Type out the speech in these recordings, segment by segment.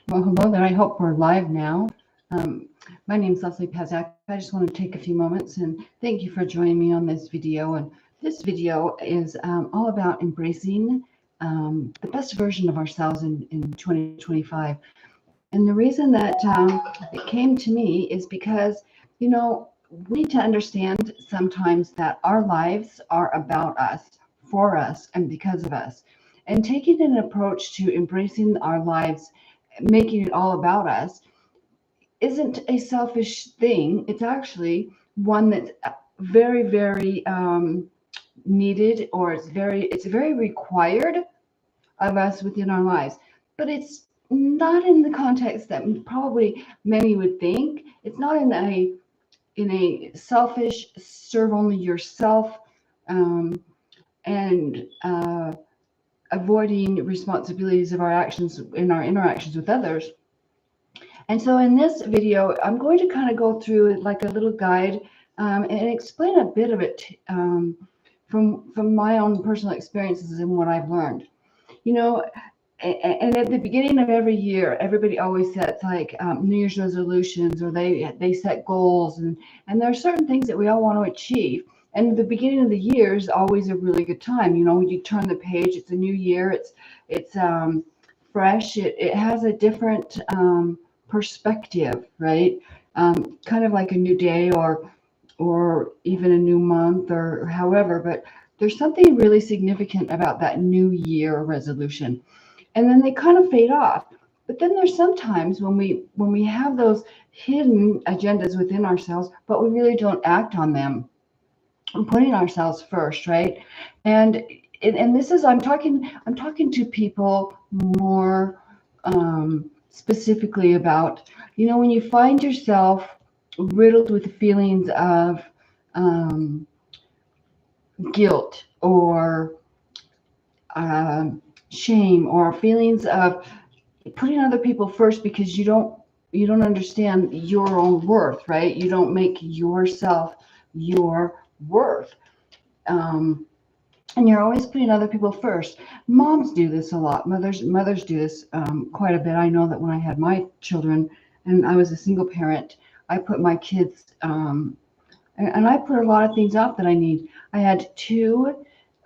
Well, hello there. I hope we're live now. My name is Lesley Pazdzioch. I just want to take a few moments and thank you for joining me on this video. And this video is all about embracing the best version of ourselves in 2025. And the reason that it came to me is because, we need to understand sometimes that our lives are about us, for us, and because of us. And taking an approach to embracing our lives, making it all about us, isn't a selfish thing. It's actually one that's very, very needed, or it's very required of us within our lives. But it's not in the context that probably many would think. It's not in a selfish, serve only yourself, and avoiding responsibilities of our actions in our interactions with others. And so in this video, I'm going to kind of go through like a little guide and explain a bit of it from my own personal experiences and what I've learned. And at the beginning of every year, everybody always sets like New Year's resolutions, or they set goals, and there are certain things that we all want to achieve. And the beginning of the year is always a really good time. When you turn the page, it's a new year. It's fresh. It has a different perspective, right? Kind of like a new day, or even a new month, or however. But there's something really significant about that New Year resolution. And then they kind of fade off. But then there's sometimes when we have those hidden agendas within ourselves, but we really don't act on them. I'm putting ourselves first, right? And this is I'm talking to people more specifically about, when you find yourself riddled with feelings of guilt, or shame, or feelings of putting other people first because you don't understand your own worth, right? You don't make yourself your worth, and you're always putting other people first. Moms do this a lot. Mothers do this quite a bit. I know that when I had my children and I was a single parent, I put my kids and I put a lot of things off that I need. I had two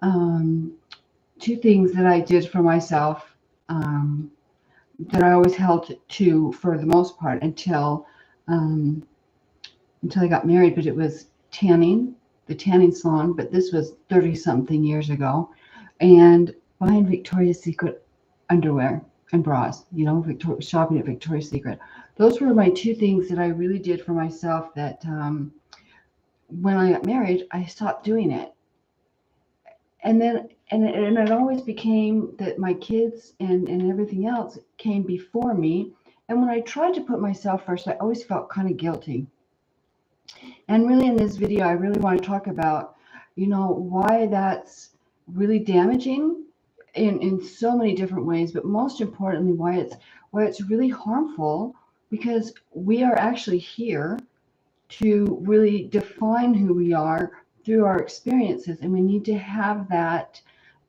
things that I did for myself that I always held to for the most part until I got married. But it was tanning, the tanning salon. But this was 30-something years ago, and buying Victoria's Secret underwear and bras. Shopping at Victoria's Secret. Those were my two things that I really did for myself. That when I got married, I stopped doing it. And then, and it always became that my kids and everything else came before me. And when I tried to put myself first, I always felt kind of guilty. And really in this video, I really want to talk about, why that's really damaging in so many different ways, but most importantly, why it's really harmful, because we are actually here to really define who we are through our experiences, and we need to have that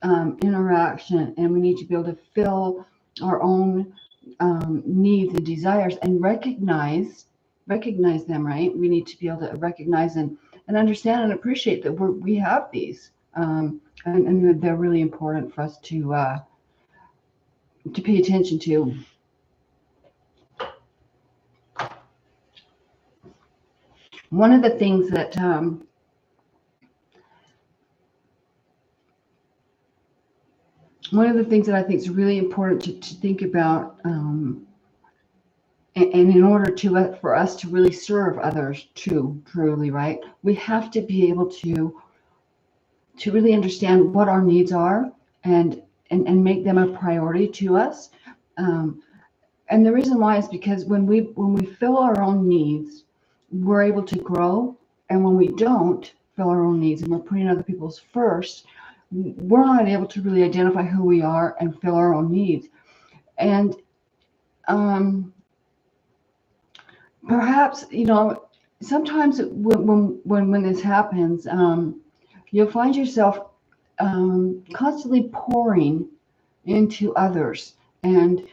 interaction, and we need to be able to fill our own needs and desires and recognize them, right? We need to be able to recognize and understand and appreciate that we have these, and they're really important for us to pay attention to. One of the things that I think is really important to think about, and in order for us to really serve others truly, right, we have to be able to really understand what our needs are, and make them a priority to us. And the reason why is because when we fill our own needs, we're able to grow. And when we don't fill our own needs and we're putting other people's first, we're not able to really identify who we are and fill our own needs. And perhaps, sometimes when this happens, you'll find yourself constantly pouring into others. And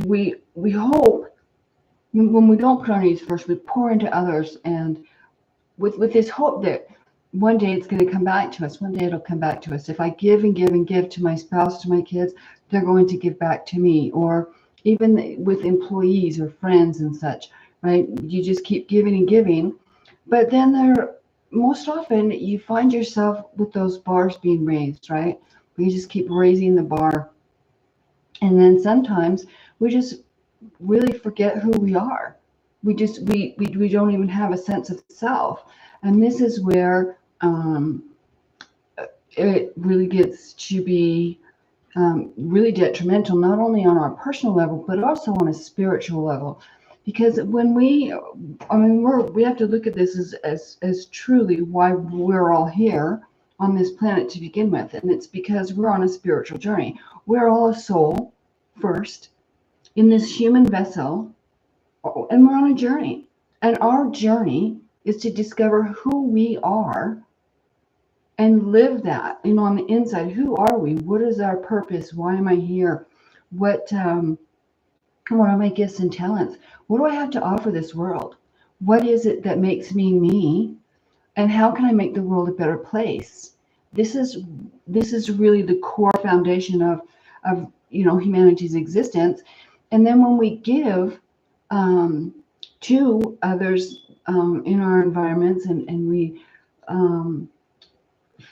we hope when we don't put our needs first, we pour into others, and with this hope that one day it's going to come back to us. One day it'll come back to us. If I give and give and give to my spouse, to my kids, they're going to give back to me. Or even with employees or friends and such, right? You just keep giving and giving. But then most often you find yourself with those bars being raised, right? You just keep raising the bar. And then sometimes we just really forget who we are. We don't even have a sense of self. And this is where it really gets to be really detrimental, not only on our personal level, but also on a spiritual level. Because when we have to look at this as truly why we're all here on this planet to begin with. And it's because we're on a spiritual journey. We're all a soul first in this human vessel, and we're on a journey. And our journey is to discover who we are and live that, on the inside. Who are we? What is our purpose? Why am I here? What are my gifts and talents? What do I have to offer this world? What is it that makes me me? And how can I make the world a better place? This is really the core foundation of humanity's existence. And then when we give to others in our environments, and we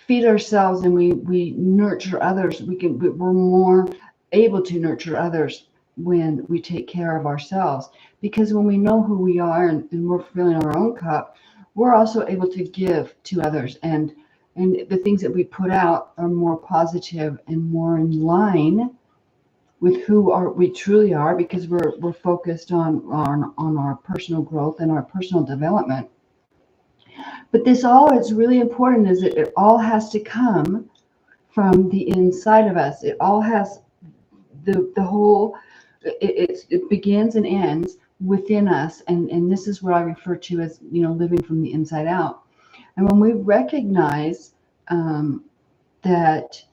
feed ourselves, and we nurture others, we're more able to nurture others when we take care of ourselves. Because when we know who we are, and we're filling our own cup, we're also able to give to others, and the things that we put out are more positive and more in line with who we truly are, because we're focused on our personal growth and our personal development. But this all is really important, is that it all has to come from the inside of us. It all has the whole, it begins and ends within us. And this is what I refer to as, living from the inside out. And when we recognize that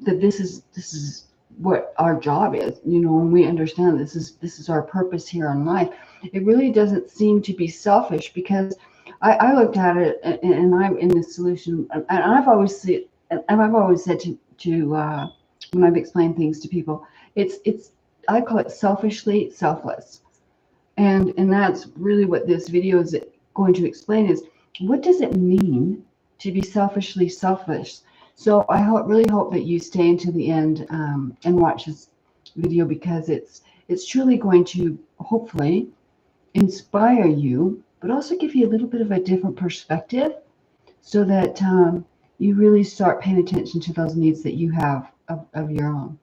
this is what our job is, when we understand this is our purpose here in life, it really doesn't seem to be selfish. Because I looked at it, and I'm in this solution, and I've always said to when I've explained things to people, it's I call it selfishly selfless, and that's really what this video is going to explain, is what does it mean to be selfishly selfish. So I really hope that you stay until the end and watch this video, because it's truly going to hopefully inspire you, but also give you a little bit of a different perspective, so that you really start paying attention to those needs that you have of your own.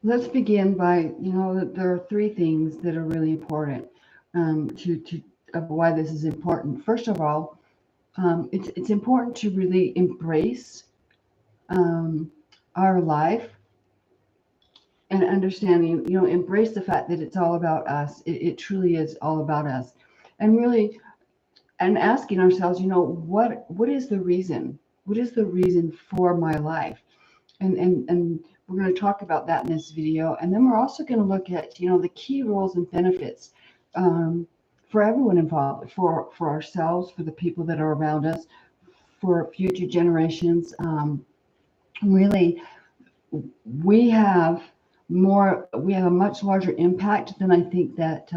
Let's begin by, there are three things that are really important of why this is important. First of all, it's important to really embrace our life, and understanding, embrace the fact that it's all about us. It truly is all about us, and really, and asking ourselves, what is the reason? What is the reason for my life? And we're going to talk about that in this video. And then we're also going to look at, the key roles and benefits for everyone involved, for ourselves, for the people that are around us, for future generations. Really, we have a much larger impact than I think that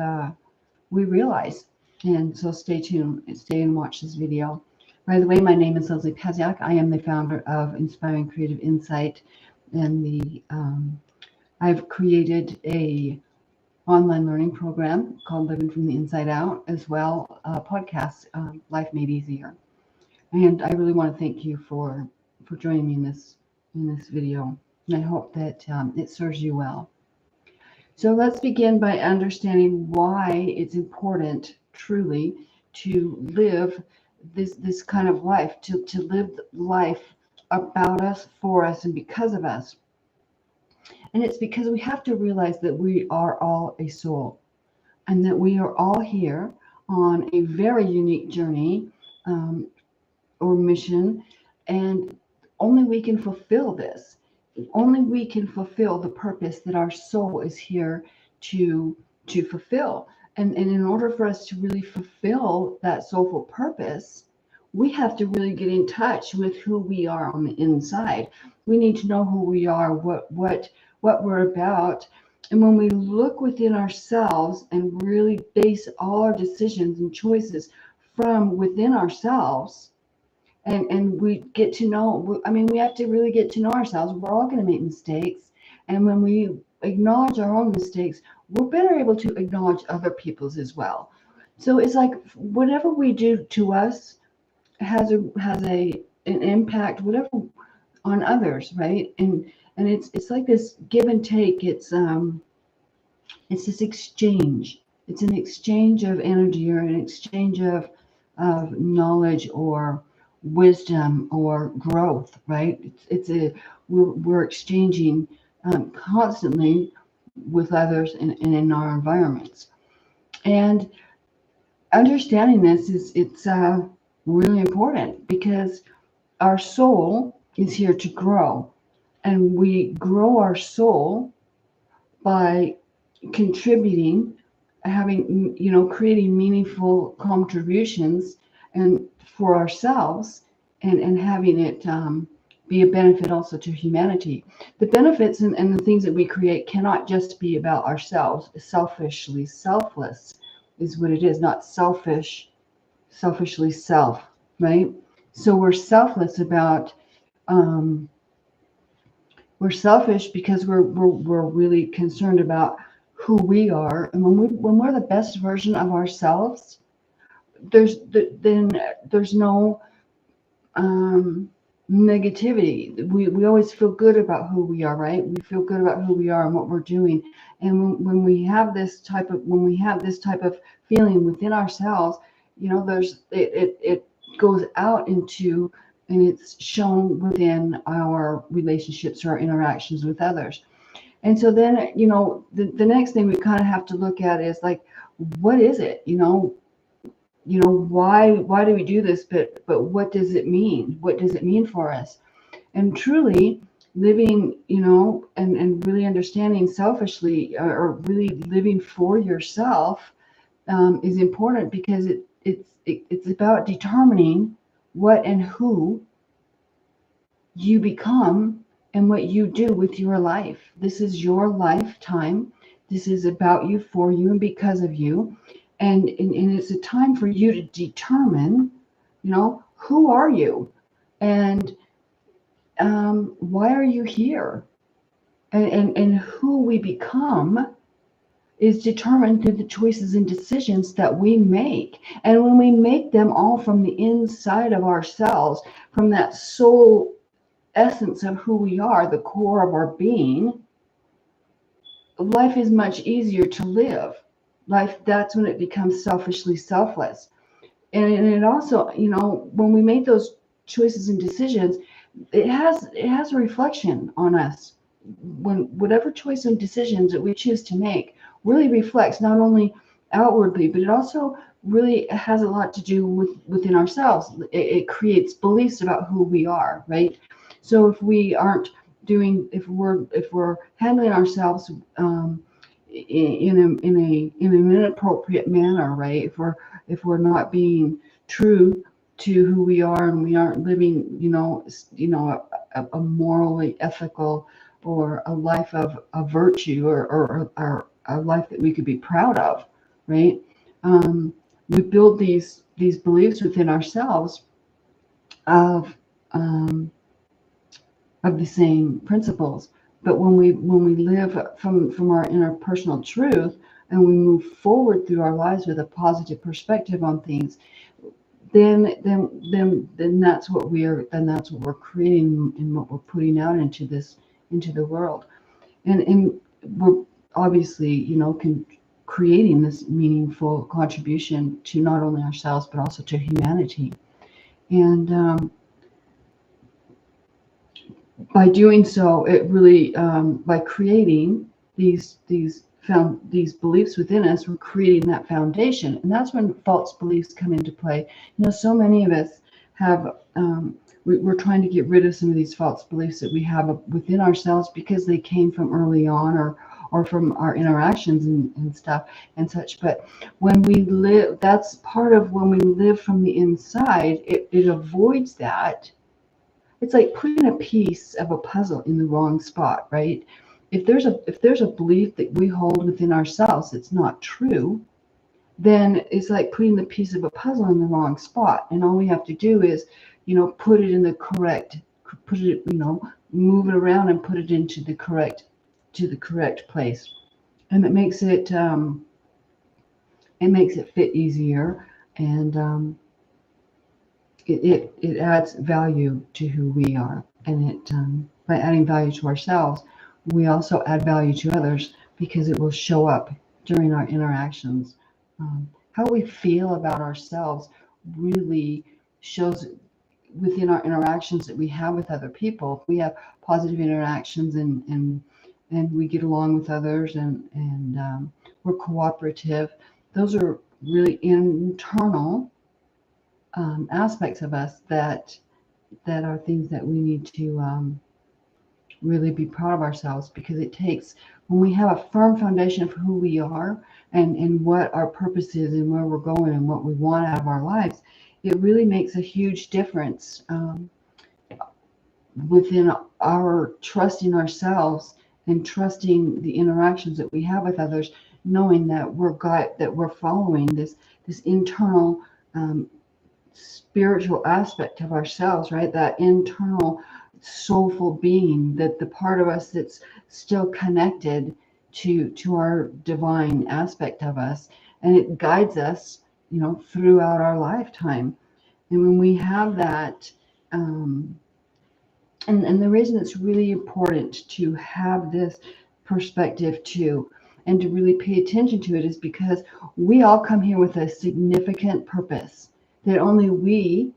we realize. And so stay tuned, stay and watch this video. By the way, my name is Lesley Pazdzioch. I am the founder of Inspiring Creative Insight, and I've created a online learning program called Living from the Inside Out, as well podcast, Life Made Easier. And I really want to thank you for joining me in this video, and I hope that it serves you well. So let's begin by understanding why it's important truly to live this kind of life, to live life about us, for us, and because of us. And it's because we have to realize that we are all a soul, and that we are all here on a very unique journey or mission, And only we can fulfill this. Only we can fulfill the purpose that our soul is here to fulfill. And in order for us to really fulfill that soulful purpose, we have to really get in touch with who we are on the inside. We need to know who we are, what we're about. And when we look within ourselves and really base all our decisions and choices from within ourselves, and we get to know, I mean, we have to really get to know ourselves. We're all going to make mistakes. And when we acknowledge our own mistakes, we're better able to acknowledge other people's as well. So it's like whatever we do to us has an impact, whatever, on others, right? And it's like this give and take. It's this exchange. It's an exchange of energy, or an exchange of knowledge or wisdom or growth, right? We're exchanging constantly with others and in our environments. And understanding this it's really important, because our soul is here to grow, and we grow our soul by contributing, having, creating meaningful contributions and for ourselves, and having it be a benefit also to humanity. The benefits and the things that we create cannot just be about ourselves. Selfishly selfless is what it is, not selfishly self, right? So we're selfless about we're selfish because we're really concerned about who we are. And when we're the best version of ourselves, then there's no negativity. We always feel good about who we are, right? We feel good about who we are and what we're doing. And when we have this type of feeling within ourselves, it goes out into, and it's shown within our relationships or our interactions with others. And so then, the next thing we kind of have to look at is like, what is it? Why do we do this? But what does it mean? What does it mean for us? And truly living, and really understanding selfishly, or really living for yourself, is important, because it's about determining what and who you become and what you do with your life. This is your lifetime. This is about you, for you, and because of you. And it's a time for you to determine, who are you, and why are you here, and who we become is determined through the choices and decisions that we make. And when we make them all from the inside of ourselves, from that soul essence of who we are, the core of our being, life is much easier to live. That's when it becomes selfishly selfless. And it also, when we make those choices and decisions, it has a reflection on us. When whatever choice and decisions that we choose to make really reflects not only outwardly, but it also really has a lot to do within ourselves. It creates beliefs about who we are, right? So if we aren't if we're handling ourselves in an inappropriate manner, right? If we're not being true to who we are, and we aren't living, a morally ethical, or a life of virtue, or a life that we could be proud of, right? We build these beliefs within ourselves of the same principles. But when we live from our interpersonal truth, and we move forward through our lives with a positive perspective on things, then that's what we're creating, and what we're putting out into the world. And we're obviously, creating this meaningful contribution to not only ourselves but also to humanity. And by doing so, it really, by creating these beliefs within us, we're creating that foundation. And that's when false beliefs come into play. So many of us have we're trying to get rid of some of these false beliefs that we have within ourselves because they came from early on, or from our interactions and stuff and such. But when we live, that's part of when we live from the inside, it avoids that. It's like putting a piece of a puzzle in the wrong spot, right? If there's a belief that we hold within ourselves that's not true, then it's like putting the piece of a puzzle in the wrong spot. And all we have to do is, put it in the correct, move it around and put it into the correct place. And it makes it fit easier, and it adds value to who we are. And by adding value to ourselves, we also add value to others, because it will show up during our interactions. How we feel about ourselves really shows within our interactions that we have with other people. If we have positive interactions, and we get along with others, and we're cooperative, those are really internal aspects of us that are things that we need to really be proud of ourselves, because it takes, when we have a firm foundation of who we are, and what our purpose is, and where we're going, and what we want out of our lives, it really makes a huge difference within our trusting ourselves and trusting the interactions that we have with others, knowing that we're following this internal spiritual aspect of ourselves, right? That internal soulful being, that the part of us that's still connected to our divine aspect of us, and it guides us, throughout our lifetime. And when we have that, and the reason it's really important to have this perspective too, and to really pay attention to it, is because we all come here with a significant purpose that only we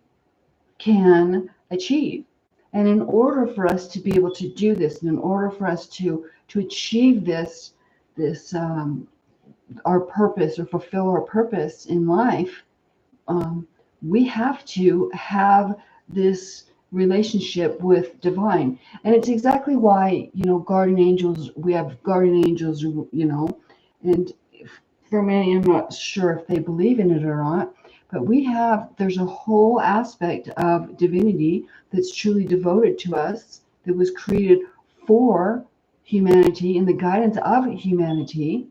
can achieve. And in order for us to be able to do this, and in order for us to achieve this our purpose, or fulfill our purpose in life, we have to have this relationship with divine. And it's exactly why, guardian angels, we have guardian angels, and for many, I'm not sure if they believe in it or not, but there's a whole aspect of divinity that's truly devoted to us, that was created for humanity and the guidance of humanity.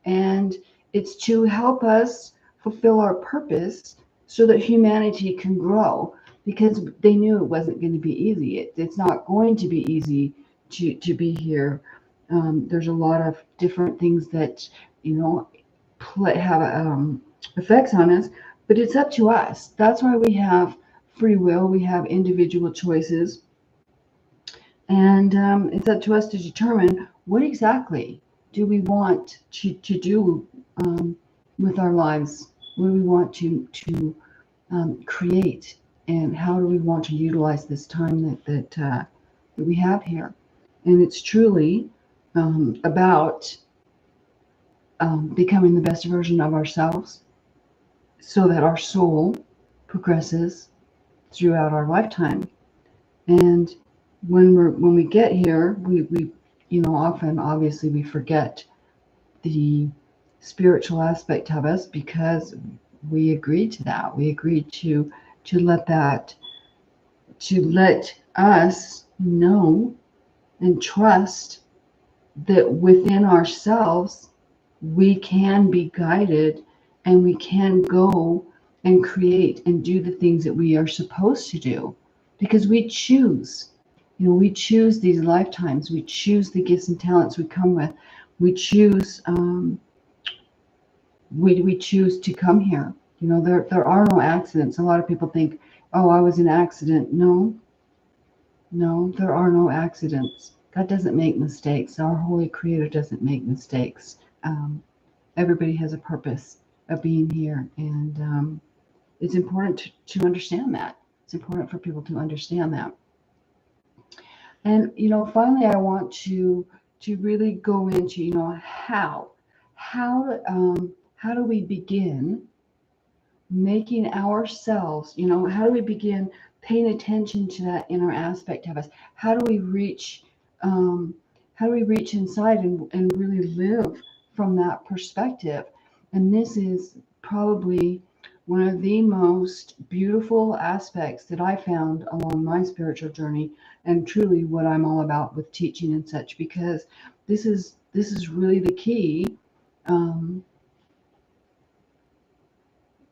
And it's to help us fulfill our purpose so that humanity can grow, because they knew it wasn't going to be easy. It's not going to be easy to be here. There's a lot of different things that, have effects on us, but it's up to us. That's why we have free will, we have individual choices, and it's up to us to determine what exactly do we want to do with our lives. What do we want to create, and how do we want to utilize this time that we have here? And it's truly about becoming the best version of ourselves, so that our soul progresses throughout our lifetime. And when we get here, we often, obviously, we forget the spiritual aspect of us, because we agreed to that. We agreed to let us know and trust that within ourselves we can be guided, and we can go and create and do the things that we are supposed to do, because we choose. We choose these lifetimes. We choose the gifts and talents we come with. We choose. We choose to come here. There are no accidents. A lot of people think, "Oh, I was an accident." No, there are no accidents. God doesn't make mistakes. Our Holy Creator doesn't make mistakes. Everybody has a purpose of being here, and it's important to understand that. It's important for people to understand that. And finally, I want to really go into how do we begin making ourselves, how do we begin paying attention to that inner aspect of us? How do we reach, um, how do we reach inside and really live from that perspective? And this is probably one of the most beautiful aspects that I found along my spiritual journey, and truly what I'm all about with teaching and such, because this is really the key, um,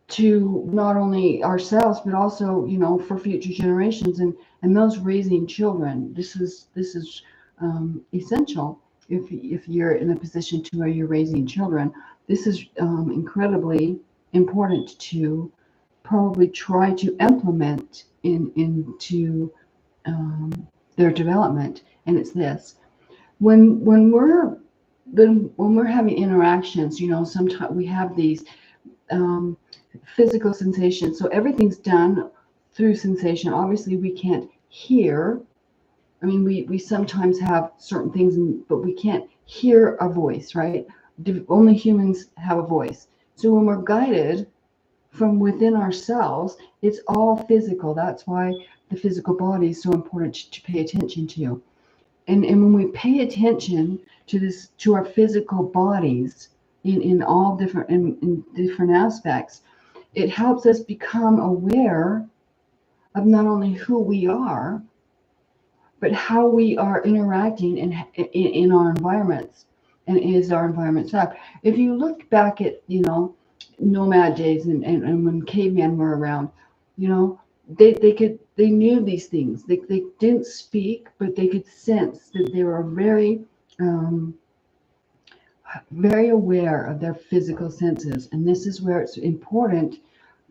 to not only ourselves but also, for future generations and those raising children. This is essential. If you're in a position to where you're raising children, this is incredibly important to probably try to implement into their development. And it's this: when we're having interactions, sometimes we have these um, physical sensation. So everything's done through sensation. Obviously, we can't hear. I mean, we sometimes have certain things, but we can't hear a voice, right? Only humans have a voice. So when we're guided from within ourselves, it's all physical. That's why the physical body is so important to pay attention to. And when we pay attention to our physical bodies in all different in different aspects, it helps us become aware of not only who we are, but how we are interacting in our environments, and is our environment set. If you look back at, nomad days and when cavemen were around, you know, they knew these things. They didn't speak, but they could sense that they were um, very aware of their physical senses. And this is where it's important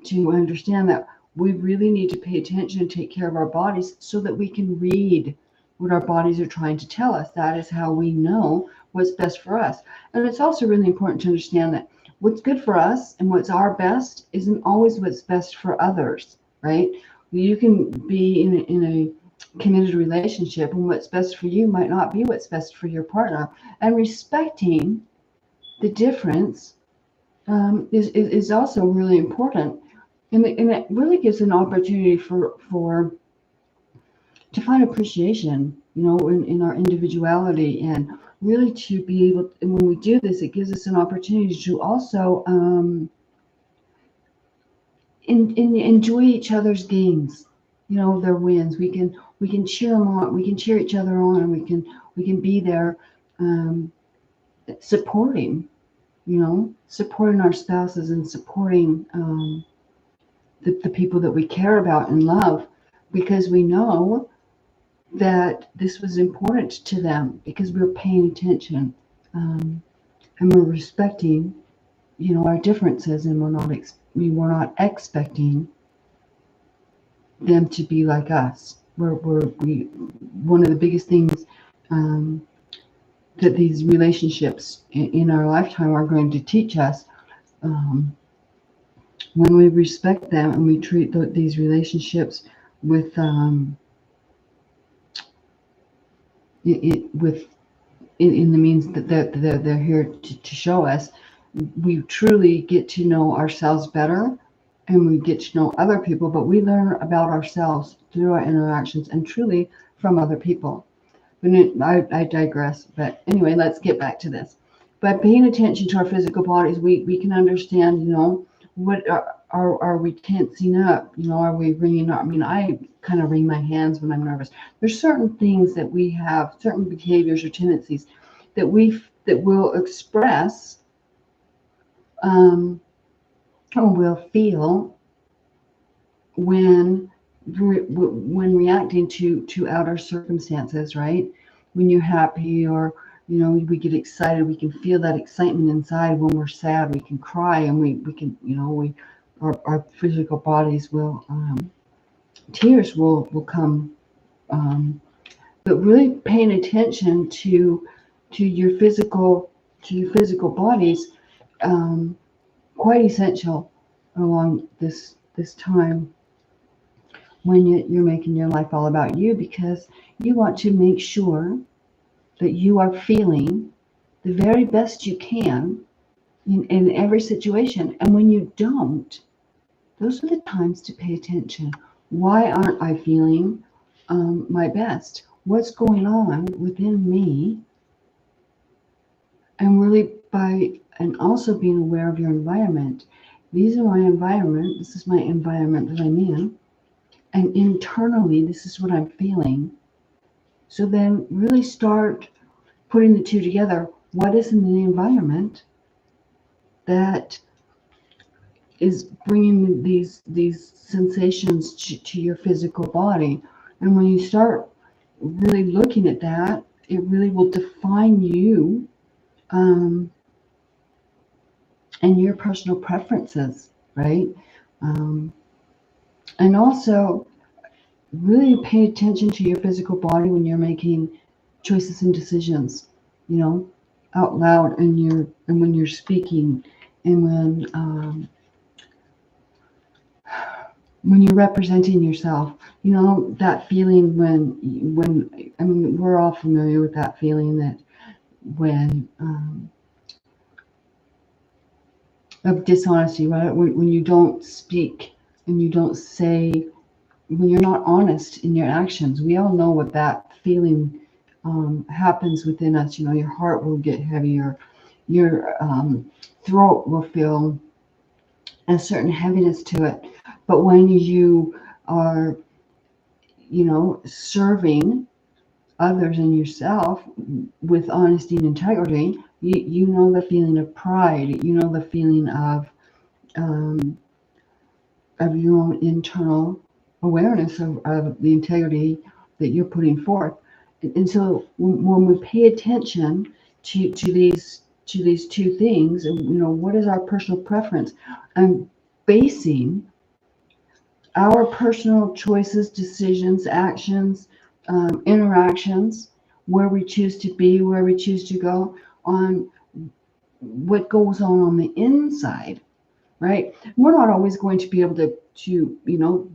to understand that we really need to pay attention and take care of our bodies so that we can read what our bodies are trying to tell us. That is how we know what's best for us. And it's also really important to understand that what's good for us and what's our best isn't always what's best for others, right? You can be in a committed relationship, and what's best for you might not be what's best for your partner. And respecting the difference is also really important. And it really gives an opportunity for to find appreciation, in our individuality, and really to be able. And when we do this, it gives us an opportunity to also enjoy each other's gains, their wins. We can cheer them on. We can cheer each other on, and we can be there, supporting, supporting our spouses and supporting. The people that we care about and love, because we know that this was important to them, because we're paying attention, and we're respecting, our differences, and we were not expecting them to be like us. We one of the biggest things that these relationships in our lifetime are going to teach us. When we respect them and we treat these relationships with with in the means that they're here to show us, we truly get to know ourselves better, and we get to know other people, but we learn about ourselves through our interactions and truly from other people. But I digress. But anyway, let's get back to this. By paying attention to our physical bodies, we can understand, what are we tensing up? Are we wringing up? I mean, I kind of wring my hands when I'm nervous. There's certain things that we have, certain behaviors or tendencies that will express, or will feel when reacting to outer circumstances, right? When you're happy, or we get excited, we can feel that excitement inside. When we're sad, we can cry, and we can, our physical bodies will, tears will come. But really paying attention to your physical bodies, quite essential along this time when you're making your life all about you, because you want to make sure that you are feeling the very best you can in every situation. And when you don't, those are the times to pay attention. Why aren't I feeling my best? What's going on within me? And really and also being aware of your environment. These are my environment. This is my environment that I'm in. And internally, this is what I'm feeling. So then really start putting the two together. What is in the environment that is bringing these sensations to your physical body? And when you start really looking at that, it really will define you and your personal preferences, right? Um, and also really pay attention to your physical body when you're making choices and decisions, you know, out loud, and when you're speaking, and when you're representing yourself. You know, that feeling when I mean, we're all familiar with that feeling that when of dishonesty, right? When you don't speak and you don't say, when you're not honest in your actions. We all know what that feeling happens within us. You know, your heart will get heavier, your throat will feel a certain heaviness to it. But when you are, you know, serving others and yourself with honesty and integrity, you know the feeling of pride. You know the feeling um, of your own internal awareness of the integrity that you're putting forth. And so when we pay attention to these two things, and you know, what is our personal preference? I'm basing our personal choices, decisions, actions, interactions, where we choose to be, where we choose to go, on what goes on the inside, right? We're not always going to be able to you know,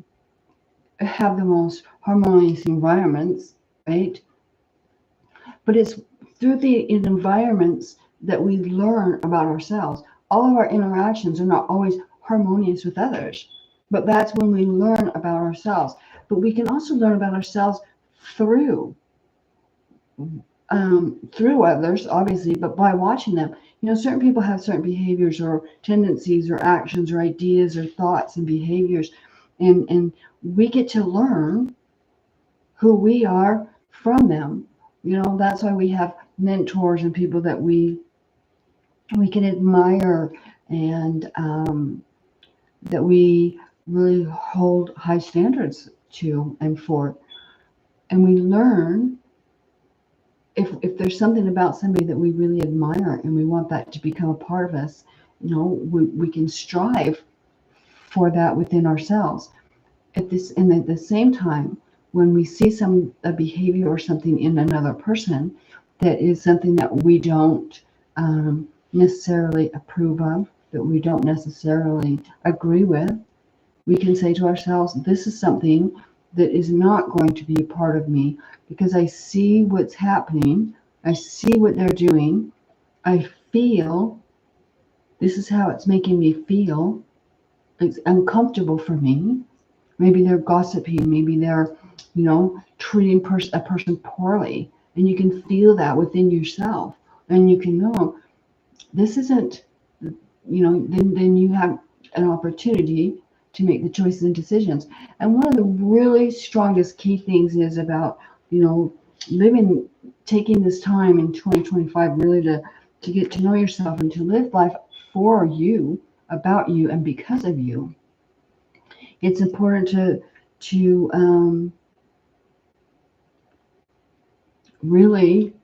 have the most harmonious environments, right? But it's through the environments that we learn about ourselves. All of our interactions are not always harmonious with others, but that's when we learn about ourselves. But we can also learn about ourselves through through others, obviously, but by watching them. You know, certain people have certain behaviors or tendencies or actions or ideas or thoughts and behaviors, and we get to learn who we are from them. You know, that's why we have mentors and people that we can admire, and that we really hold high standards to and for. And we learn, if there's something about somebody that we really admire and we want that to become a part of us, you know, we can strive for that within ourselves. And at the same time, when we see a behavior or something in another person that is something that we don't necessarily approve of, that we don't necessarily agree with, we can say to ourselves, this is something that is not going to be a part of me, because I see what's happening, I see what they're doing, I feel this is how it's making me feel. It's uncomfortable for me. Maybe they're gossiping, maybe they're, you know, treating a person poorly, and you can feel that within yourself, and you can know this isn't, you know, then you have an opportunity to make the choices and decisions. And one of the really strongest key things is about, you know, taking this time in 2025 really to get to know yourself and to live life for you, about you, and because of you. It's important to really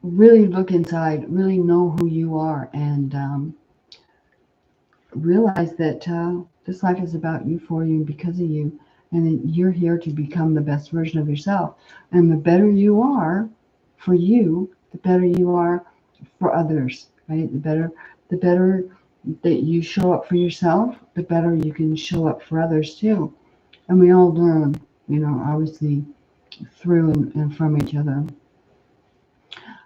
look inside, really know who you are, and realize that this life is about you, for you, and because of you, and that you're here to become the best version of yourself. And the better you are for you, the better you are for others, right? The better that you show up for yourself, the better you can show up for others too. And we all learn, you know, obviously through and from each other.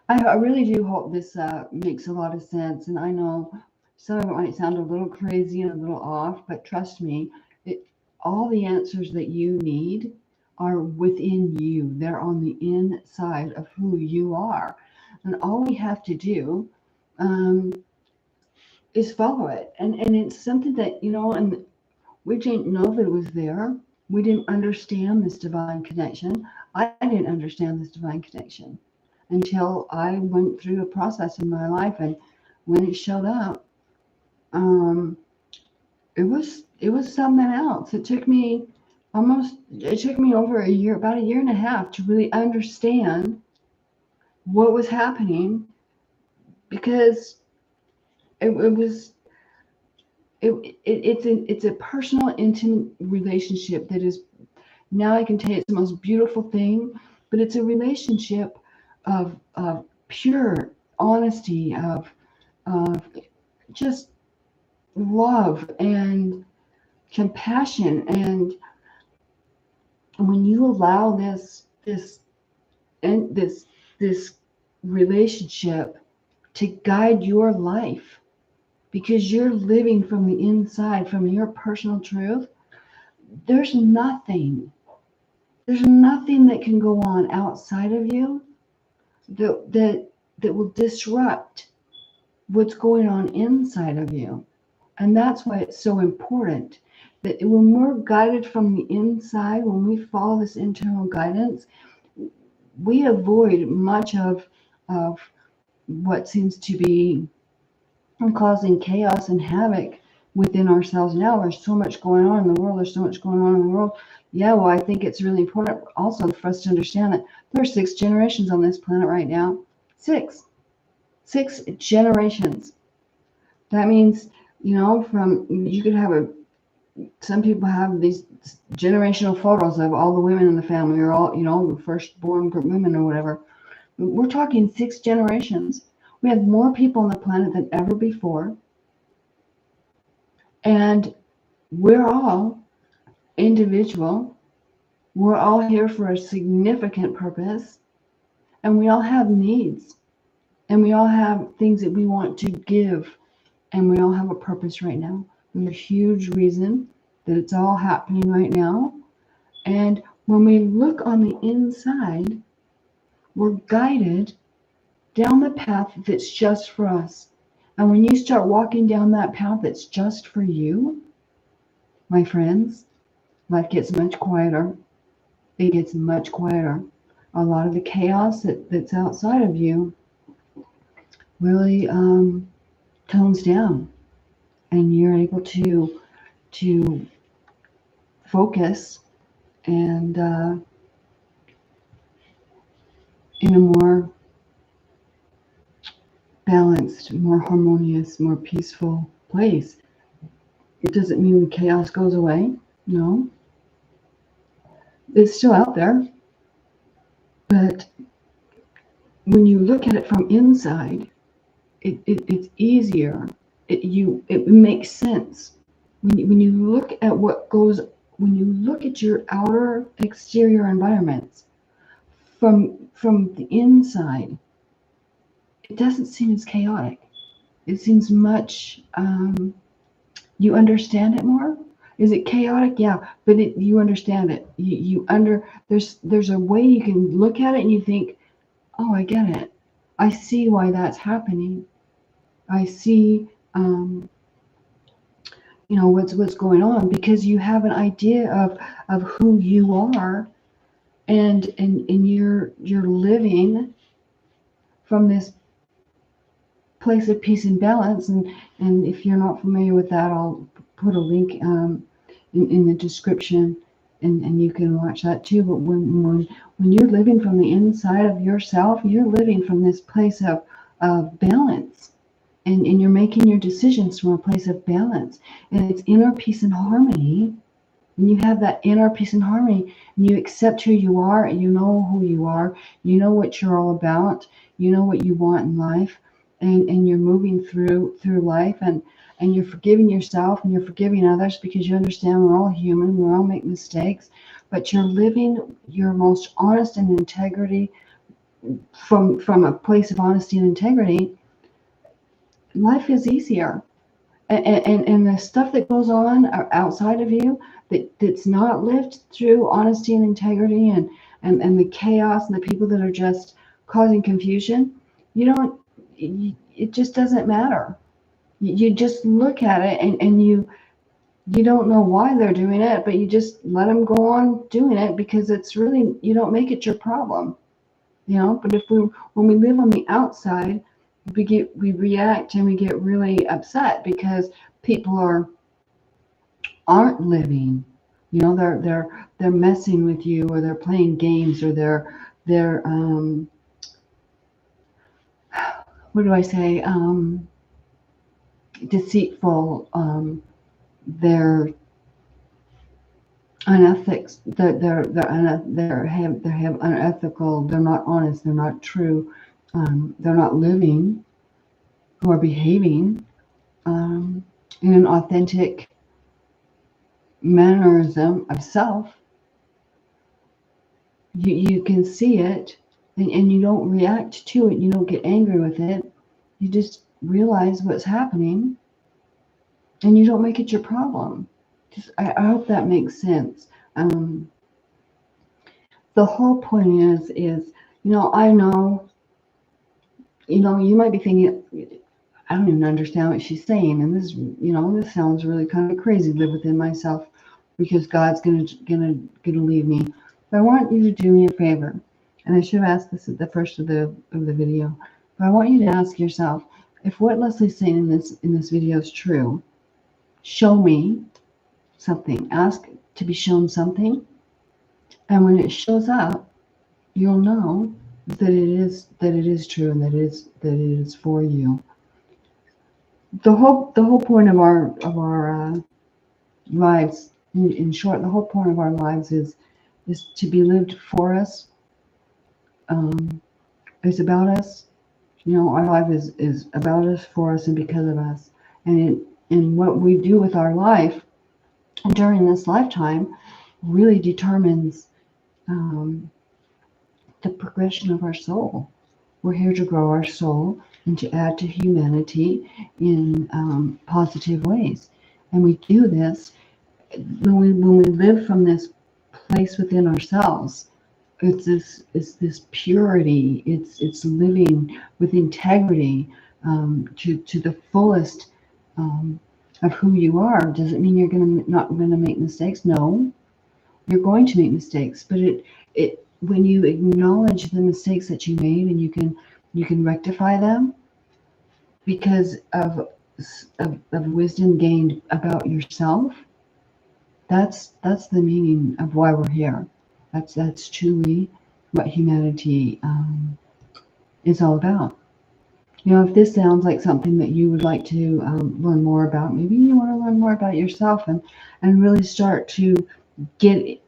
I really do hope this makes a lot of sense. And I know some of it might sound a little crazy and a little off, but trust me, all the answers that you need are within you. They're on the inside of who you are. And all we have to do is follow it. And it's something that, and we didn't know that it was there. We didn't understand this divine connection. I didn't understand this divine connection until I went through a process in my life. And when it showed up, um, it was something else. It took me over a year, about a year and a half, to really understand what was happening, because it's a personal, intimate relationship that is, now I can tell you, it's the most beautiful thing, but it's a relationship of pure honesty, of just love and compassion. And when you allow this relationship to guide your life, because you're living from the inside, from your personal truth, there's nothing that can go on outside of you that will disrupt what's going on inside of you. And that's why it's so important that when we're guided from the inside, when we follow this internal guidance, we avoid much of what seems to be causing chaos and havoc within ourselves now. There's so much going on in the world. Yeah, well, I think it's really important also for us to understand that there are 6 generations on this planet right now. 6 generations. That means, you could have some people have these generational photos of all the women in the family, or all, the firstborn women or whatever. We're talking 6 generations. We have more people on the planet than ever before. And we're all individual. We're all here for a significant purpose. And we all have needs. And we all have things that we want to give. And we all have a purpose right now. There's a huge reason that it's all happening right now. And when we look on the inside, we're guided down the path that's just for us. And when you start walking down that path that's just for you, my friends, life gets much quieter. It gets much quieter. A lot of the chaos that's outside of you really tones down, and you're able to focus and in a more balanced, more harmonious, more peaceful place. It doesn't mean the chaos goes away. No. It's still out there. But when you look at it from inside, it's easier. It makes sense. When you look at when you look at your outer exterior environments from the inside, it doesn't seem as chaotic. It seems much, you understand it more. Is it chaotic? Yeah, but you understand it. There's a way you can look at it and you think, oh, I get it. I see why that's happening. I see, what's going on, because you have an idea of who you are, and you're living from this place of peace and balance. And if you're not familiar with that, I'll put a link in the description, and you can watch that too. But when you're living from the inside of yourself, you're living from this place of balance, and you're making your decisions from a place of balance, and it's inner peace and harmony. When you have that inner peace and harmony, and you accept who you are, and you know who you are, you know what you're all about, you know what you want in life, and you're moving through life, and you're forgiving yourself and you're forgiving others, because you understand we're all human, we all make mistakes, but you're living your most honest and integrity from a place of honesty and integrity. Life is easier. And the stuff that goes on outside of you that's not lived through honesty and integrity, and the chaos and the people that are just causing confusion, you don't, it just doesn't matter. You just look at it, and you don't know why they're doing it, but you just let them go on doing it, because it's really, you don't make it your problem, but if when we live on the outside, we react and we get really upset because people aren't living. They're messing with you, or they're playing games, or they're what do I say, deceitful. They're unethics. They have unethical. They're not honest. They're not true. They're not living, or behaving in an authentic mannerism of self. You can see it, and you don't react to it. You don't get angry with it. You just realize what's happening, and you don't make it your problem. I hope that makes sense. The whole point is, I know, you might be thinking, I don't even understand what she's saying, and this sounds really kind of crazy. Live within myself, because God's gonna leave me. But I want you to do me a favor, and I should have asked this at the first of the video. But I want you to ask yourself, if what Leslie's saying in this video is true, show me something. Ask to be shown something, and when it shows up, you'll know that it is true, and that it is for you. The whole point of our lives, in short, the whole point of our lives is to be lived for us. It's about us. Our life is about us, for us, and because of us. And what we do with our life during this lifetime really determines the progression of our soul. We're here to grow our soul and to add to humanity in positive ways. And we do this when we live from this place within ourselves. It's this purity. It's living with integrity, to the fullest of who you are. Does it mean you're not gonna make mistakes? No, you're going to make mistakes. But when you acknowledge the mistakes that you made, and you can rectify them because of wisdom gained about yourself, that's the meaning of why we're here. That's truly what humanity is all about. If this sounds like something that you would like to learn more about, maybe you want to learn more about yourself, and really start to get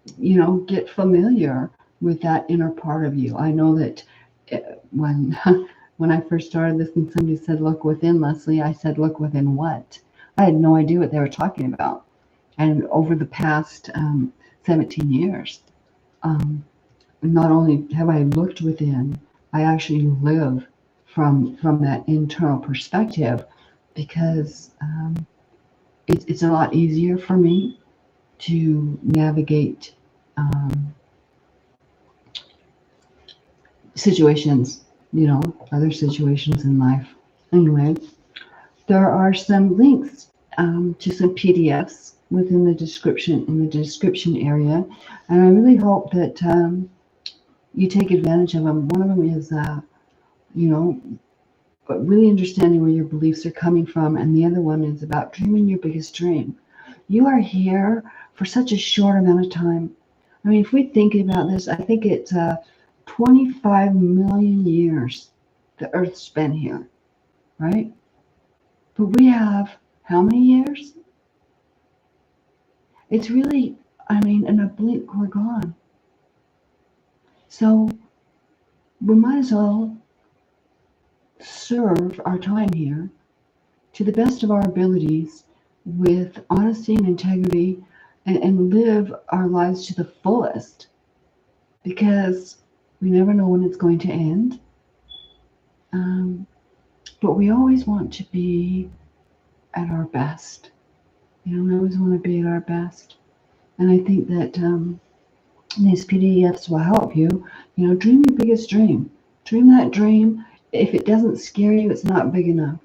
familiar with that inner part of you. I know that when when I first started this, and somebody said, "Look within, Lesley," I said, "Look within what?" I had no idea what they were talking about. And over the past 17 years, not only have I looked within, I actually live from that internal perspective, because it's a lot easier for me to navigate situations, other situations in life. Anyway, there are some links to some PDFs within the description area, and I really hope that you take advantage of them. One of them is really understanding where your beliefs are coming from, and the other one is about dreaming your biggest dream. You are here for such a short amount of time. I mean, if we think about this, I think it's 25 million years the Earth's been here, right? But we have how many years? It's really, in a blink, we're gone. So we might as well serve our time here to the best of our abilities, with honesty and integrity, and live our lives to the fullest, because we never know when it's going to end. But we always want to be at our best. We always want to be at our best. And I think that these PDFs will help you. Dream your biggest dream. Dream that dream. If it doesn't scare you, it's not big enough.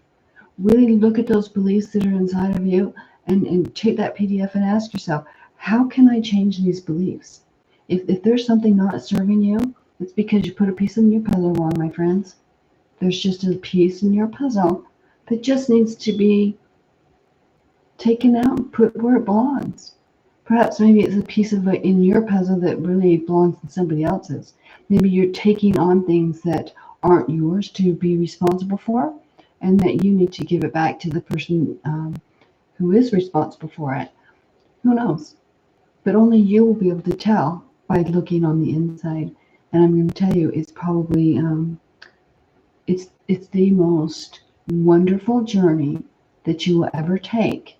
Really look at those beliefs that are inside of you and take that PDF and ask yourself, how can I change these beliefs? If there's something not serving you, it's because you put a piece in your puzzle wrong, my friends. There's just a piece in your puzzle that just needs to be taken out and put where it belongs. Perhaps maybe it's a piece of it in your puzzle that really belongs in somebody else's. Maybe you're taking on things that aren't yours to be responsible for, and that you need to give it back to the person who is responsible for it. Who knows? But only you will be able to tell by looking on the inside. And I'm going to tell you, it's probably it's the most wonderful journey that you will ever take.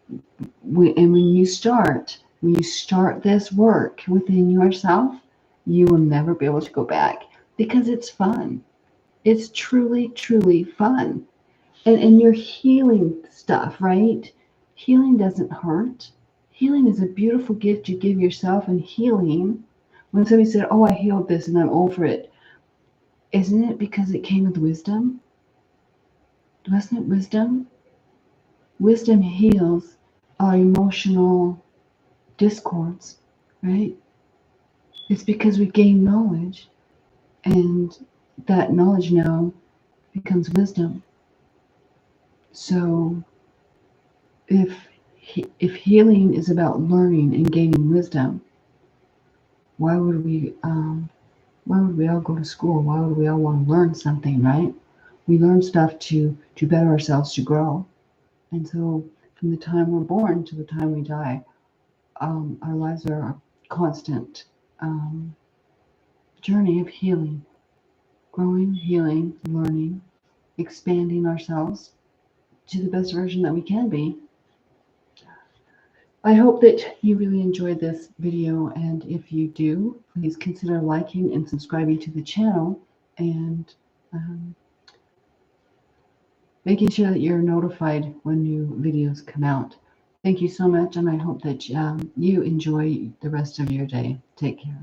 And when you start this work within yourself, you will never be able to go back because it's fun. It's truly, truly fun. And you're healing stuff, right? Healing doesn't hurt. Healing is a beautiful gift you give yourself, and healing, when somebody said, oh, I healed this and I'm over it, isn't it because it came with wisdom? Wasn't it wisdom? Wisdom heals our emotional discords, right? It's because we gain knowledge, and that knowledge now becomes wisdom. So if healing is about learning and gaining wisdom, why would we all go to school? Why would we all want to learn something, right? We learn stuff to better ourselves, to grow. And so from the time we're born to the time we die, our lives are a constant journey of healing, growing, healing, learning, expanding ourselves to the best version that we can be. I hope that you really enjoyed this video, and if you do, please consider liking and subscribing to the channel, and making sure that you're notified when new videos come out. Thank you so much, and I hope that you enjoy the rest of your day. Take care.